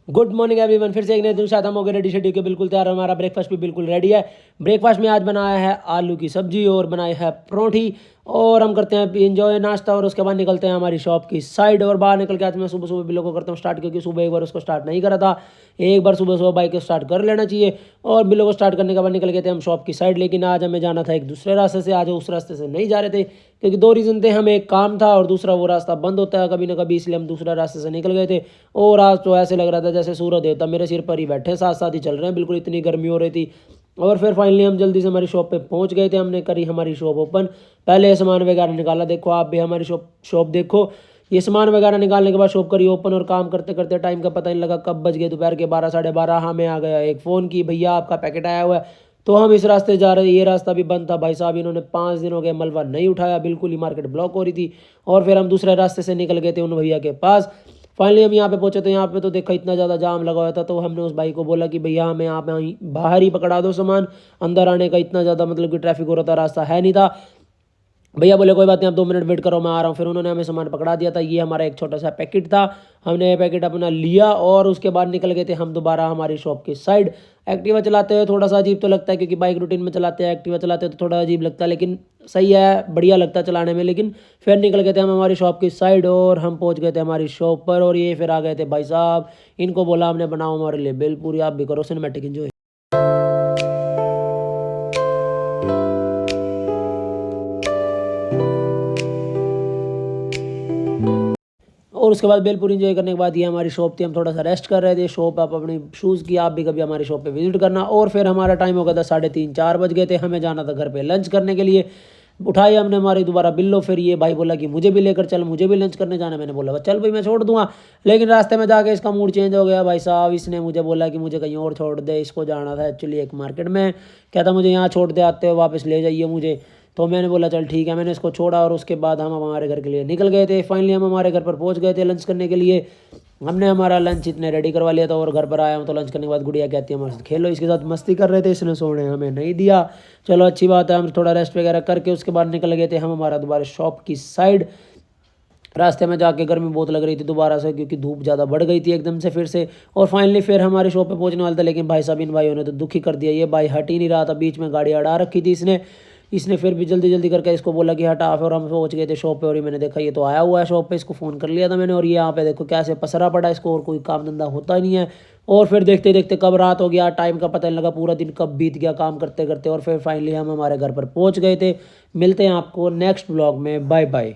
Good morning everyone. फिर से एक नए दिन साथ हम हो गए रेडी शेड्यूल के बिल्कुल तैयार। हमारा ब्रेकफास्ट भी बिल्कुल रेडी है। ब्रेकफास्ट में आज बनाया है आलू की सब्जी और बनाई है परोठी। और हम करते हैं इंजॉय नाश्ता और उसके बाद निकलते हैं हमारी शॉप की साइड। और बाहर निकल के आज मैं सुबह सुबह बिल्लो को करता हूँ स्टार्ट, क्योंकि सुबह एक बार उसको स्टार्ट नहीं करा था। एक बार सुबह सुबह बाइक को स्टार्ट कर लेना चाहिए। और बिल्लो को स्टार्ट करने के बाद निकल गए थे हम शॉप की साइड। लेकिन आज हमें जाना था एक दूसरे रास्ते से। आज उस रास्ते से नहीं जा रहे थे क्योंकि दो रीज़न थे। हमें एक काम था और दूसरा वो रास्ता बंद होता है कभी ना कभी, इसलिए हम दूसरा रास्ते से निकल गए थे। और आज तो ऐसे लग रहा था जैसे सूरज देवता मेरे सिर पर ही बैठे, साथ साथ ही चल रहे हैं बिल्कुल, इतनी गर्मी हो रही थी। और फिर फाइनली हम जल्दी से हमारी शॉप पे पहुंच गए थे। हमने करी हमारी शॉप ओपन। पहले सामान वगैरह निकाला, देखो आप भी हमारी शॉप देखो। ये सामान वगैरह निकालने के बाद शॉप करी ओपन। और काम करते करते टाइम का पता नहीं लगा कब बज गए दोपहर के 12 साढ़े 12। हमें आ गया एक फ़ोन की, भैया आपका पैकेट आया हुआ है। तो हम इस रास्ते जा रहे, ये रास्ता भी बंद था भाई साहब। इन्होंने 5 दिन हो गए मलबा नहीं उठाया, बिल्कुल ही मार्केट ब्लॉक हो रही थी। और फिर हम दूसरे रास्ते से निकल गए थे उन भैया के पास। फाइनली हम यहाँ पे पहुंचे। तो यहाँ पे तो देखा इतना ज़्यादा जाम लगा हुआ था। तो हमने उस भाई को बोला कि भैया हमें आप बाहर ही पकड़ा दो सामान, अंदर आने का इतना ज़्यादा मतलब कि ट्रैफिक हो रहा था, रास्ता है नहीं था। भैया बोले कोई बात नहीं, आप 2 मिनट वेट करो, मैं आ रहा हूँ। फिर उन्होंने हमें सामान पकड़ा दिया था। ये हमारा एक छोटा सा पैकेट था। हमने ये पैकेट अपना लिया और उसके बाद निकल गए थे हम दोबारा हमारी शॉप की साइड। एक्टिवा चलाते हुए थोड़ा सा अजीब तो लगता है, क्योंकि बाइक रूटीन में चलाते हैं, एक्टिवा चलाते हैं तो थोड़ा अजीब लगता है, लेकिन सही है, बढ़िया लगता है चलाने में। लेकिन फिर निकल गए थे हम हमारी शॉप की साइड और हम पहुँच गए थे हमारी शॉप पर। और ये फिर आ गए थे भाई साहब। इनको बोला हमने बनाओ हमारे लिए बिल पूरी, आप भी करो सिनेमैटिक एंजॉय। और उसके बाद भेलपुरी एंजॉय करने के बाद ये हमारी शॉप थी। हम थोड़ा सा रेस्ट कर रहे थे। शॉप आप अपनी शूज़ की, आप भी कभी हमारी शॉप पे विजिट करना। और फिर हमारा टाइम हो गया था 3:30 4 बज गए थे। हमें जाना था घर पे लंच करने के लिए। उठाई हमने हमारी दोबारा बिल्लो। फिर ये भाई बोला कि मुझे भी लेकर चल, मुझे भी लंच करने जाना है। मैंने बोला चल भाई मैं छोड़ दूंगा। लेकिन रास्ते में जाके इसका मूड चेंज हो गया भाई साहब। इसने मुझे बोला कि मुझे कहीं और छोड़ दे, इसको जाना था एक्चुअली एक मार्केट में। कहता मुझे यहाँ छोड़ दे, आते हो वापस ले जाइए मुझे। तो मैंने बोला चल ठीक है, मैंने इसको छोड़ा और उसके बाद हम हमारे घर के लिए निकल गए थे। फाइनली हम हमारे घर पर पहुंच गए थे लंच करने के लिए। हमने हमारा लंच इतने रेडी करवा लिया था और घर पर आया हूँ। तो लंच करने के बाद गुड़िया कहती है हमारे साथ खेलो, इसके साथ मस्ती कर रहे थे, इसने सोने हमें नहीं दिया। चलो अच्छी बात है, हम थोड़ा रेस्ट वगैरह करके उसके बाद निकल गए थे हम हमारा दोबारा शॉप की साइड। रास्ते में जाके गर्मी बहुत लग रही थी दोबारा से, क्योंकि धूप ज़्यादा बढ़ गई थी एकदम से फिर से। और फाइनली फिर हमारी शॉप पे पहुंचने वाला था, लेकिन भाई साहब इन भाइयों ने तो दुखी कर दिया। ये भाई हट ही नहीं रहा था, बीच में गाड़ी अड़ा रखी थी इसने। इसने फिर भी जल्दी जल्दी करके इसको बोला कि हटा। फिर हम पहुंच गए थे शॉप पे। और ये मैंने देखा ये तो आया हुआ है शॉप पे, इसको फ़ोन कर लिया था मैंने। और ये यहाँ पे देखो कैसे पसरा पड़ा, इसको और कोई काम धंधा होता ही नहीं है। और फिर देखते देखते कब रात हो गया, टाइम का पता नहीं लगा, पूरा दिन कब बीत गया काम करते करते। और फिर फाइनली हम हमारे घर पर पहुँच गए थे। मिलते हैं आपको नेक्स्ट ब्लॉग में, बाय बाय।